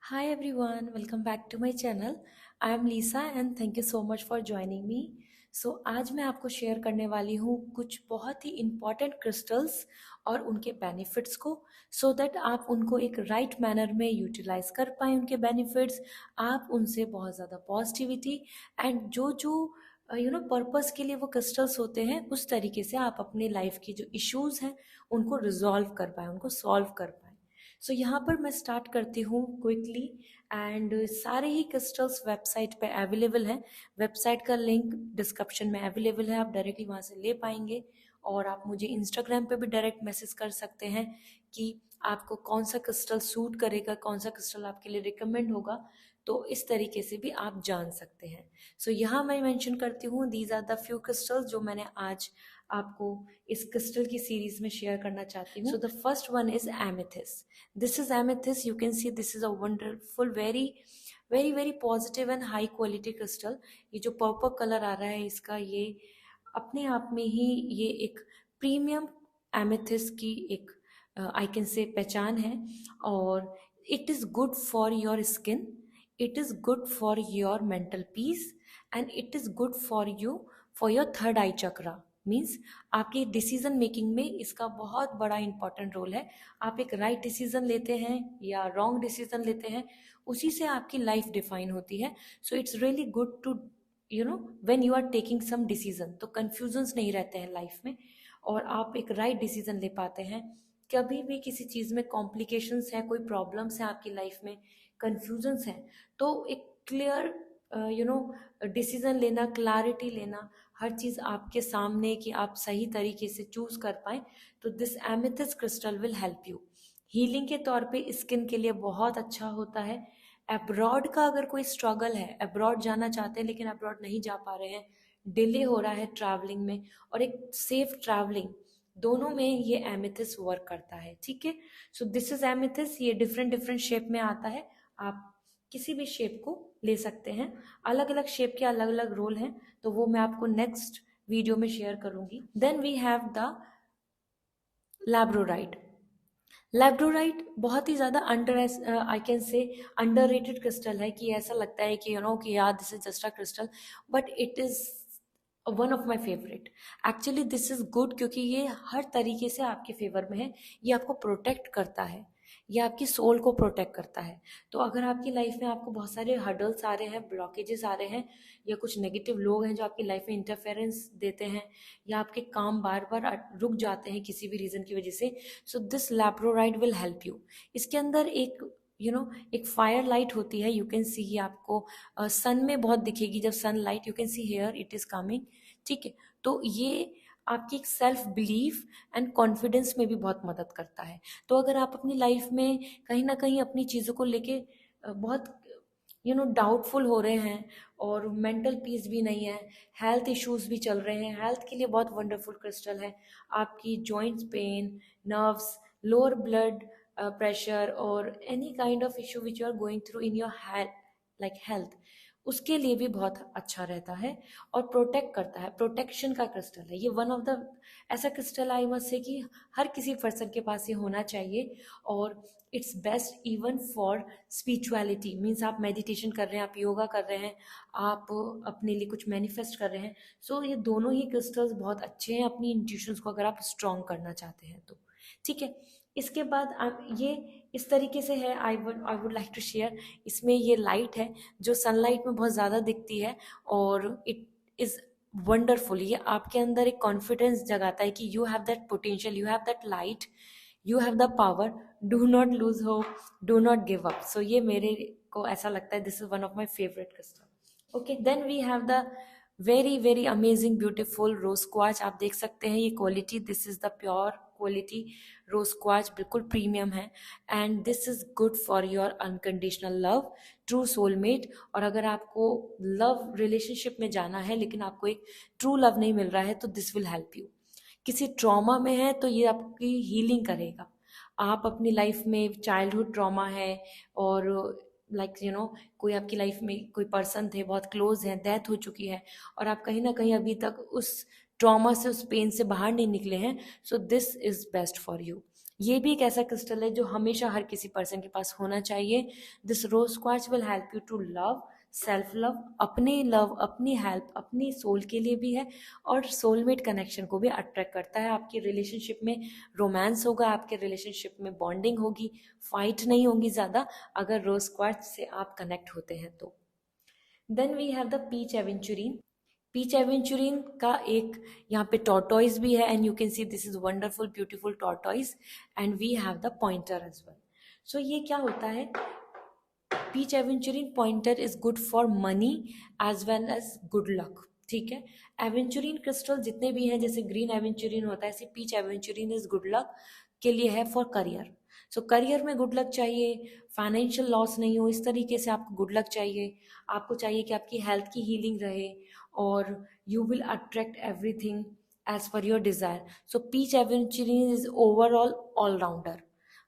Hi everyone, welcome back to my channel. I am Lisa and thank you so much for joining me. आज मैं आपको share करने वाली हूँ कुछ बहुत ही इम्पॉर्टेंट क्रिस्टल्स और उनके बेनिफिट्स को दैट आप उनको एक राइट मैनर में यूटिलाइज कर पाएँ उनके बेनिफिट्स। आप उनसे बहुत ज़्यादा पॉजिटिविटी एंड जो पर्पस के लिए वो क्रिस्टल्स होते हैं उस तरीके से आप अपनी लाइफ की जो इश्यूज हैं उनको रिजॉल्व कर पाएँ, उनको सॉल्व कर पाएँ। यहाँ पर मैं स्टार्ट करती हूँ क्विकली एंड सारे ही क्रिस्टल्स वेबसाइट पे अवेलेबल हैं। वेबसाइट का लिंक डिस्क्रिप्शन में अवेलेबल है, आप डायरेक्टली वहाँ से ले पाएंगे। और आप मुझे इंस्टाग्राम पे भी डायरेक्ट मैसेज कर सकते हैं कि आपको कौन सा क्रिस्टल सूट करेगा, कौन सा क्रिस्टल आपके लिए रिकमेंड होगा। तो इस तरीके से भी आप जान सकते हैं। यहाँ मैं मेंशन करती हूँ these are the few crystals जो मैंने आज आपको इस क्रिस्टल की सीरीज में शेयर करना चाहती हूँ। The first one is amethyst. This is amethyst, you can see this is a wonderful very very very positive and high quality crystal. ये जो पर्पल कलर आ रहा है इसका, ये अपने आप में ही ये एक प्रीमियम एमेथिस्ट की एक आई कैन से पहचान है। और it is good for your skin, it is good for your mental peace and it is good for you for your third I chakra. Means आपकी डिसीजन मेकिंग में इसका बहुत बड़ा इंपॉर्टेंट रोल है। आप एक राइट डिसीजन लेते हैं या रॉन्ग डिसीजन लेते हैं, उसी से आपकी लाइफ डिफाइन होती है। It's really good to when you are taking some decision, तो कन्फ्यूजन्स नहीं रहते हैं लाइफ में और आप एक राइट डिसीजन ले पाते हैं। कभी भी किसी चीज़ में कॉम्प्लिकेशंस है, कोई प्रॉब्लम्स है आपकी लाइफ में, कन्फ्यूजन्स है, तो एक क्लियर डिसीजन लेना, क्लैरिटी लेना, हर चीज़ आपके सामने कि आप सही तरीके से चूज कर पाएँ, तो this amethyst crystal will help you. Healing के तौर पे स्किन के लिए बहुत अच्छा होता है। अब्रॉड का अगर कोई स्ट्रगल है, अब्रॉड जाना चाहते हैं लेकिन अब्रॉड नहीं जा पा रहे हैं, डिले हो रहा है ट्रैवलिंग में और एक सेफ ट्रैवलिंग, दोनों में ये एमेथिस्ट वर्क करता है। ठीक है, दिस इज एमेथिस्ट। ये डिफरेंट डिफरेंट शेप में आता है, आप किसी भी शेप को ले सकते हैं। अलग अलग शेप के अलग अलग रोल हैं, तो वो मैं आपको नेक्स्ट वीडियो में शेयर करूंगी। Then we have the labradorite. Labradorite बहुत ही ज़्यादा under I can say underrated crystal है कि ऐसा लगता है कि कि यार this is just a crystal, but it is one of my favourite. Actually this is good क्योंकि ये हर तरीके से आपके फेवर में है। ये आपको प्रोटेक्ट करता है, ये आपकी सोल को प्रोटेक्ट करता है। तो अगर आपकी लाइफ में आपको बहुत सारे हर्डल्स आ रहे हैं, ब्लॉकेजेस आ रहे हैं, या कुछ नेगेटिव लोग हैं जो आपकी लाइफ में इंटरफेरेंस देते हैं, या आपके काम बार बार रुक जाते हैं किसी भी रीज़न की वजह से, दिस लैप्रोराइड विल हेल्प यू। इसके अंदर एक एक फायर लाइट होती है, यू कैन सी, ये आपको सन में बहुत दिखेगी। जब sun light you can see here it is coming, ठीक है, तो ये आपकी एक सेल्फ बिलीफ एंड कॉन्फिडेंस में भी बहुत मदद करता है। तो अगर आप अपनी लाइफ में कहीं ना कहीं अपनी चीज़ों को लेके बहुत डाउटफुल हो रहे हैं और मेंटल पीस भी नहीं है, हेल्थ इश्यूज भी चल रहे हैं, हेल्थ के लिए बहुत वंडरफुल क्रिस्टल है। आपकी joints pain, nerves, lower blood pressure और any kind of issue which you are going through in your health, उसके लिए भी बहुत अच्छा रहता है और प्रोटेक्ट करता है। प्रोटेक्शन का क्रिस्टल है ये, वन ऑफ द ऐसा क्रिस्टल आई मस्ट से कि हर किसी पर्सन के पास ये होना चाहिए। और it's best even for spirituality. Means आप मेडिटेशन कर रहे हैं, आप योगा कर रहे हैं, आप अपने लिए कुछ मैनिफेस्ट कर रहे हैं, ये दोनों ही क्रिस्टल्स बहुत अच्छे हैं अपनी इंट्यूशंस को अगर आप स्ट्रॉन्ग करना चाहते हैं तो। ठीक है, इसके बाद आप ये इस तरीके से है, I would like to share. इसमें ये लाइट है जो सनलाइट में बहुत ज़्यादा दिखती है और इट इज़ वंडरफुल। ये आपके अंदर एक कॉन्फिडेंस जगाता है कि you have that potential, you have that light, you have the power, do not lose hope, do not give up. ये मेरे को ऐसा लगता है this is one of my favourite crystal. Okay, then we have the very very amazing beautiful rose quartz. आप देख सकते हैं ये quality, this is the pure quality rose quartz, बिल्कुल प्रीमियम है। And this is good for your unconditional love, true soulmate. और अगर आपको लव रिलेशनशिप में जाना है लेकिन आपको एक ट्रू लव नहीं मिल रहा है, तो दिस विल हेल्प यू। किसी ट्रॉमा में है तो ये आपकी हीलिंग करेगा। आप अपनी लाइफ में चाइल्डहुड ट्रॉमा है और कोई आपकी लाइफ में कोई पर्सन थे बहुत क्लोज हैं, डेथ हो चुकी है, और आप कहीं ना कहीं अभी तक उस ट्रॉमा से, उस पेन से बाहर नहीं निकले हैं, this is best for you. ये भी एक ऐसा क्रिस्टल है जो हमेशा हर किसी पर्सन के पास होना चाहिए। This rose quartz will help you to love, self love, अपनी हेल्प अपनी सोल के लिए भी है, और सोलमेट कनेक्शन को भी अट्रैक्ट करता है। आपकी रिलेशनशिप में रोमांस होगा, आपके रिलेशनशिप में बॉन्डिंग होगी, फाइट नहीं होगी ज़्यादा, अगर रोज क्वार्ट्ज से आप कनेक्ट होते हैं तो। Then we have the peach aventurine. Peach aventurine का एक यहाँ पे टॉर्टोइज भी है, and you can see this is wonderful beautiful tortoise, and we have the pointer as well. So ये क्या होता है, peach aventurine pointer is good for money as well as good luck. ठीक है, एवेंचुरीन क्रिस्टल जितने भी हैं, जैसे ग्रीन एवेंचुरीन होता है, ऐसे peach aventurine is good luck के लिए है, फॉर करियर। सो करियर में गुड लक चाहिए, फाइनेंशियल लॉस नहीं हो, इस तरीके से आपको गुड लक चाहिए। आपको चाहिए कि आपकी हेल्थ की हीलिंग रहे, और you will attract everything as per your desire. So peach aventurine is overall allrounder,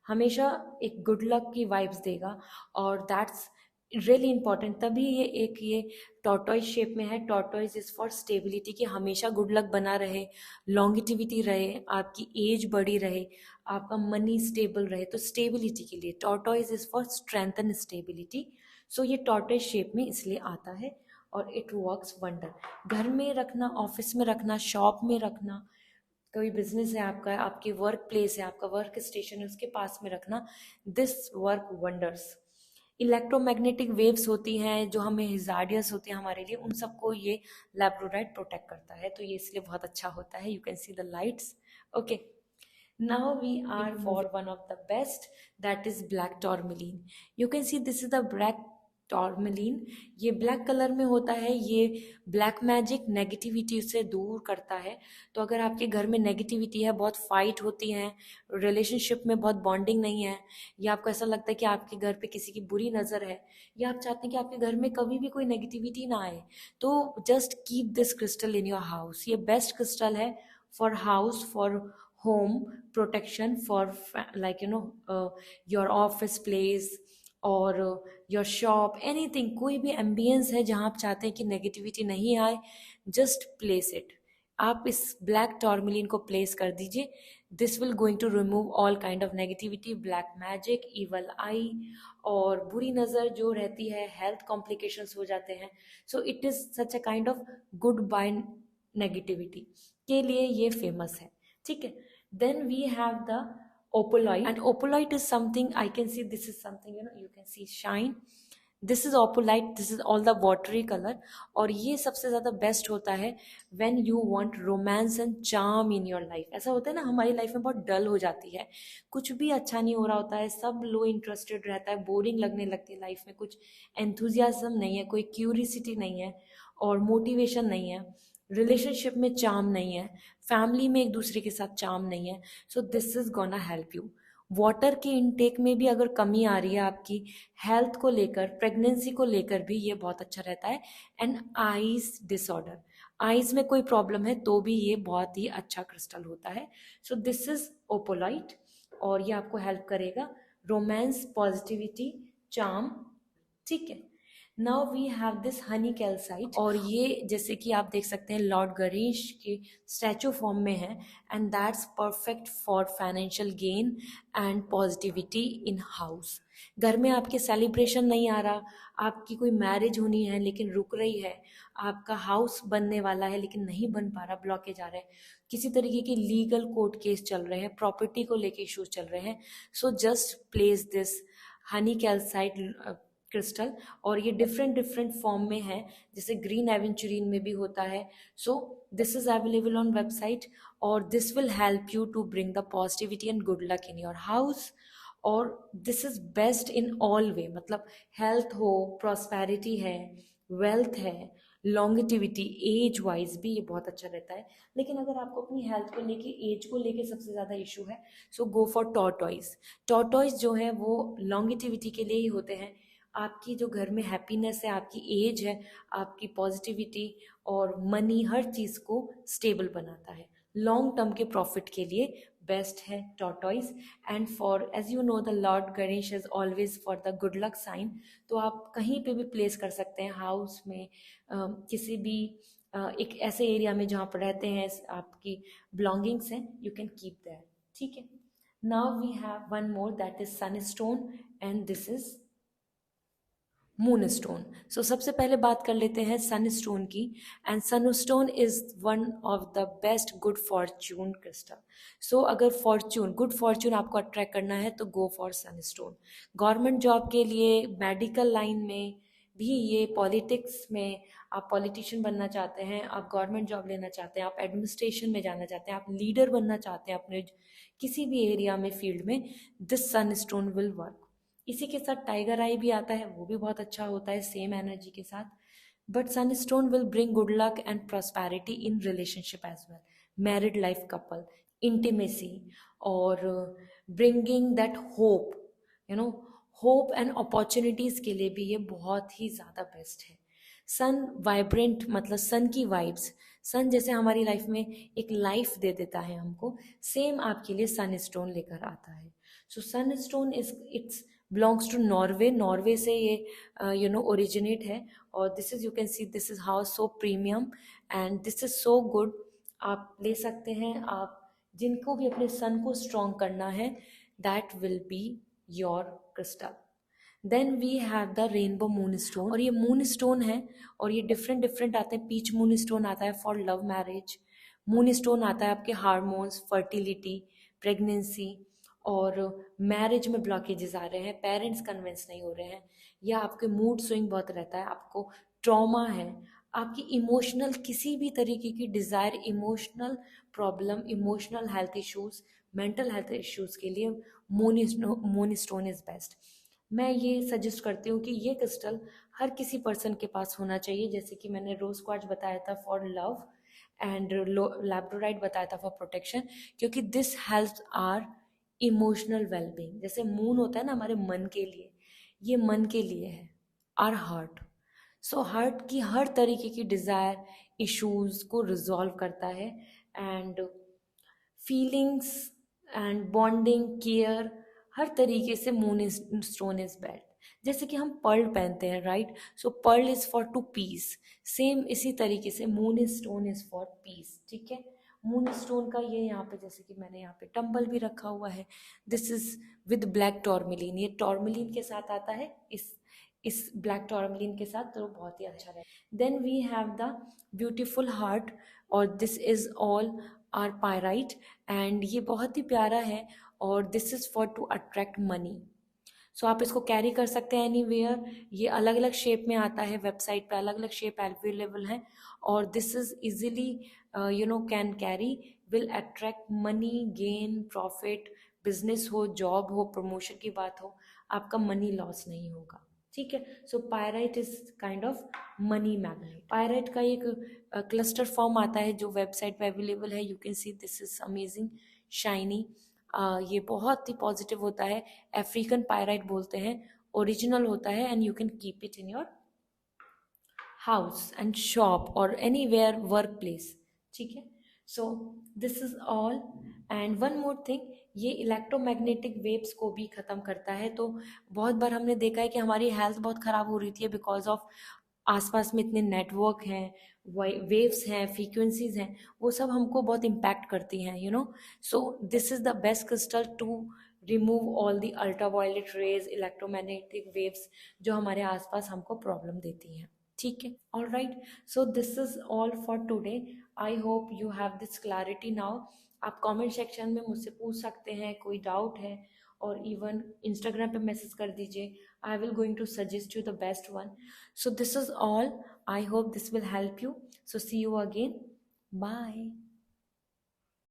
हमेशा एक गुड लक की वाइब्स देगा, और दैट्स रियली इंपॉर्टेंट। तभी ये टॉर्टोइज शेप में है। टॉर्टोइज इज फॉर स्टेबिलिटी, कि हमेशा गुड लक बना रहे, लॉन्गिटिविटी रहे, आपकी एज बढ़ी रहे, आपका मनी स्टेबल रहे। तो स्टेबिलिटी के लिए tortoise is for strength and stability. So ये टॉर्टोइज शेप में इसलिए आता है, और इट वर्क्स वंडर। घर में रखना, ऑफिस में रखना, शॉप में रखना, कोई बिजनेस है आपका, आपकी वर्क प्लेस है, आपका वर्क स्टेशन है, उसके पास में रखना, this work wonders. Electromagnetic waves होती हैं जो हमें हिजार्डियस होती हैं हमारे लिए, उन सबको ये लैब्रोडाइट प्रोटेक्ट करता है, तो ये इसलिए बहुत अच्छा होता है। You can see the lights. Okay, now we are for one of the best, that is black tourmaline. You can see this is the black tourmaline. ये ब्लैक कलर में होता है, ये ब्लैक मैजिक नेगेटिविटी से दूर करता है। तो अगर आपके घर में नेगेटिविटी है, बहुत फाइट होती है, रिलेशनशिप में बहुत बॉन्डिंग नहीं है, या आपको ऐसा लगता है कि आपके घर पे किसी की बुरी नज़र है, या आप चाहते हैं कि आपके घर में कभी भी कोई नेगेटिविटी ना आए, तो just keep this crystal in your house. ये बेस्ट क्रिस्टल है for house, for home protection, for like your office place, और योर शॉप, एनीथिंग, कोई भी एम्बियंस है जहाँ आप चाहते हैं कि नेगेटिविटी नहीं आए, जस्ट प्लेस इट। आप इस ब्लैक टॉर्मिलिन को प्लेस कर दीजिए, this will going to remove all kind of negativity, black magic, evil eye, और बुरी नज़र जो रहती है, हेल्थ कॉम्प्लिकेशंस हो जाते हैं। So it is such a kind of goodbye negativity के लिए ये फेमस है। ठीक है, then we have the opalite, and opalite is something, I can see this is something, you can see shine, this is opalite, this is all the watery color, और ये सबसे ज़्यादा बेस्ट होता है when you want romance and charm in your life। ऐसा होता है ना, हमारी लाइफ में बहुत डल हो जाती है, कुछ भी अच्छा नहीं हो रहा होता है, सब लो इंटरेस्टेड रहता है, बोरिंग लगने लगती है लाइफ में, कुछ एंथुजियाज्म नहीं है, कोई क्यूरिसिटी नहीं है, और मोटिवेशन नहीं है, रिलेशनशिप में चार्म नहीं है, फैमिली में एक दूसरे के साथ चार्म नहीं है। So this is gonna help you. Water के इनटेक में भी अगर कमी आ रही है आपकी, हेल्थ को लेकर, प्रेगनेंसी को लेकर भी ये बहुत अच्छा रहता है। एंड आईज डिसऑर्डर, आईज में कोई प्रॉब्लम है तो भी ये बहुत ही अच्छा क्रिस्टल होता है। सो दिस इज ओपोलाइट, और ये आपको हेल्प करेगा, रोमांस, पॉजिटिविटी, चार्म। ठीक है, now we have this honey calcite, और ये जैसे कि आप देख सकते हैं लॉर्ड गणेश के स्टैचू फॉर्म में है, and that's perfect for financial gain and positivity in house. घर में आपके सेलिब्रेशन नहीं आ रहा, आपकी कोई मैरिज होनी है लेकिन रुक रही है, आपका हाउस बनने वाला है लेकिन नहीं बन पा रहा, ब्लॉकेज आ रहा है, किसी तरीके के लीगल कोर्ट केस चल रहे हैं, प्रॉपर्टी को लेके इश्यूज चल रहे हैं, so just place this honey calcite crystal. और ये डिफरेंट डिफरेंट फॉर्म में है, जैसे ग्रीन एवेंचुरीन में भी होता है। So this is available on website, और this will help you to bring the positivity and good luck in your house. और this is best in all way, मतलब हेल्थ हो, प्रॉस्पेरिटी है, वेल्थ है, लॉन्गिटिविटी, एज वाइज भी ये बहुत अच्छा रहता है। लेकिन अगर आपको अपनी हेल्थ को लेके, एज को लेके सबसे ज़्यादा इशू है, सो गो फॉर टॉर्टॉइज। टॉर्टॉइज जो है वो लॉन्गिटिविटी के लिए ही होते हैं। आपकी जो घर में हैप्पीनेस है, आपकी एज है, आपकी पॉजिटिविटी और मनी, हर चीज़ को स्टेबल बनाता है, लॉन्ग टर्म के प्रॉफिट के लिए बेस्ट है tortoise. And for, as you know, the lord Ganesh is always for the good luck sign, तो आप कहीं पे भी प्लेस कर सकते हैं, हाउस में, किसी भी एक ऐसे एरिया में जहाँ पर रहते हैं, आपकी बिलोंगिंग्स हैं, यू कैन कीप दैट। ठीक है, Now we have one more, that is sunstone, and this is moon stone. So सबसे पहले बात कर लेते हैं सन स्टोन की. And sun stone is one of the best good fortune crystal. So अगर फॉर्च्यून, गुड फॉर्च्यून आपको attract करना है तो go for sun stone. Government job के लिए, मेडिकल लाइन में भी ये, पॉलिटिक्स में आप पॉलिटिशियन बनना चाहते हैं, आप गवर्नमेंट जॉब लेना चाहते हैं, आप एडमिनिस्ट्रेशन में जाना चाहते हैं, आप लीडर बनना चाहते हैं अपने किसी भी एरिया में, फील्ड में, this sun stone will work. इसी के साथ टाइगर आई भी आता है, वो भी बहुत अच्छा होता है सेम एनर्जी के साथ. But sunstone will bring good luck and prosperity in relationship as well, married life, couple, intimacy, और bringing that hope, you know, hope and opportunities के लिए भी ये बहुत ही ज़्यादा बेस्ट है. सन वाइब्रेंट, मतलब सन की वाइब्स, सन जैसे हमारी लाइफ में एक लाइफ दे देता है हमको, सेम आपके लिए सन स्टोन लेकर आता है. So sun stone is, it's belongs to Norway. Norway से ये ओरिजिनेट है. और this is, you can see, this is how so premium and this is so good. आप ले सकते हैं. आप जिनको भी अपने सन को स्ट्रॉन्ग करना है, that will be your crystal. Then we have the rainbow moon stone. और ये मून स्टोन है, और ये डिफरेंट डिफरेंट आते हैं. पीच मून स्टोन आता है for love marriage. Moon stone आता है आपके हार्मोन्स, फर्टिलिटी, प्रेगनेंसी, और मैरिज में ब्लॉकेजेस आ रहे हैं, पेरेंट्स कन्विंस नहीं हो रहे हैं, या आपके मूड स्विंग बहुत रहता है, आपको ट्रॉमा है, आपकी इमोशनल किसी भी तरीके की desire, emotional problem, emotional health issues, mental health issues के लिए मून स्टोन इज़ बेस्ट. मैं ये सजेस्ट करती हूँ कि ये क्रिस्टल हर किसी पर्सन के पास होना चाहिए. जैसे कि मैंने रोज क्वार्ट्ज बताया था फॉर लव, एंड लैब्रोराइट बताया था फॉर प्रोटेक्शन, क्योंकि this helps our emotional wellbeing. जैसे मून होता है ना हमारे मन के लिए, ये मन के लिए है, आर हार्ट. सो हार्ट की हर तरीके की डिज़ायर, इश्यूज को रिजॉल्व करता है. And feelings and bonding, care, हर तरीके से मून स्टोन इज बेस्ट. जैसे कि हम पर्ल पहनते हैं, right? So pearl is for to peace. Same इसी तरीके से moon stone is for peace. ठीक है. मून स्टोन का ये यहाँ पे, जैसे कि मैंने यहाँ पे टम्बल भी रखा हुआ है. This is with black tourmaline. ये टॉर्मिलिन के साथ आता है, इस ब्लैक टॉर्मिलिन के साथ, तो बहुत ही अच्छा रहे. Then we have the beautiful heart, और this is all are pyrite. And ये बहुत ही प्यारा है, और this is for to attract money. So आप इसको कैरी कर सकते हैं एनी वेयर. ये अलग अलग शेप में आता है, वेबसाइट पे अलग अलग शेप अवेलेबल है. और this is easily can carry, will attract money, gain, profit, business हो, जॉब हो, प्रमोशन की बात हो, आपका मनी लॉस नहीं होगा. ठीक है. So pyrite is kind of money magnet. Pyrite का एक क्लस्टर फॉर्म आता है जो वेबसाइट पे अवेलेबल है. You can see this is amazing, shiny. ये बहुत ही पॉजिटिव होता है. अफ्रीकन पायराइट बोलते हैं, ओरिजिनल होता है, and you can keep it in your house and shop और एनी वेयर, वर्क प्लेस. ठीक है. So this is all. And one more thing, ये इलेक्ट्रोमैग्नेटिक वेव्स को भी ख़त्म करता है. तो बहुत बार हमने देखा है कि हमारी हेल्थ बहुत ख़राब हो रही थी बिकॉज ऑफ आसपास में इतने नेटवर्क हैं, वेव्स हैं, फ्रीक्वेंसीज हैं, वो सब हमको बहुत इम्पैक्ट करती हैं, you know. So this is the best crystal to remove all the ultraviolet rays, electromagnetic waves जो हमारे आसपास हमको प्रॉब्लम देती हैं. ठीक है. All right. So this is all for today. I hope you have this clarity now. आप comment section में मुझसे पूछ सकते हैं, कोई डाउट है, और इवन इंस्टाग्राम पे मैसेज कर दीजिए. I will going to suggest you the best one. So this is all. I hope this will help you. So see you again. Bye.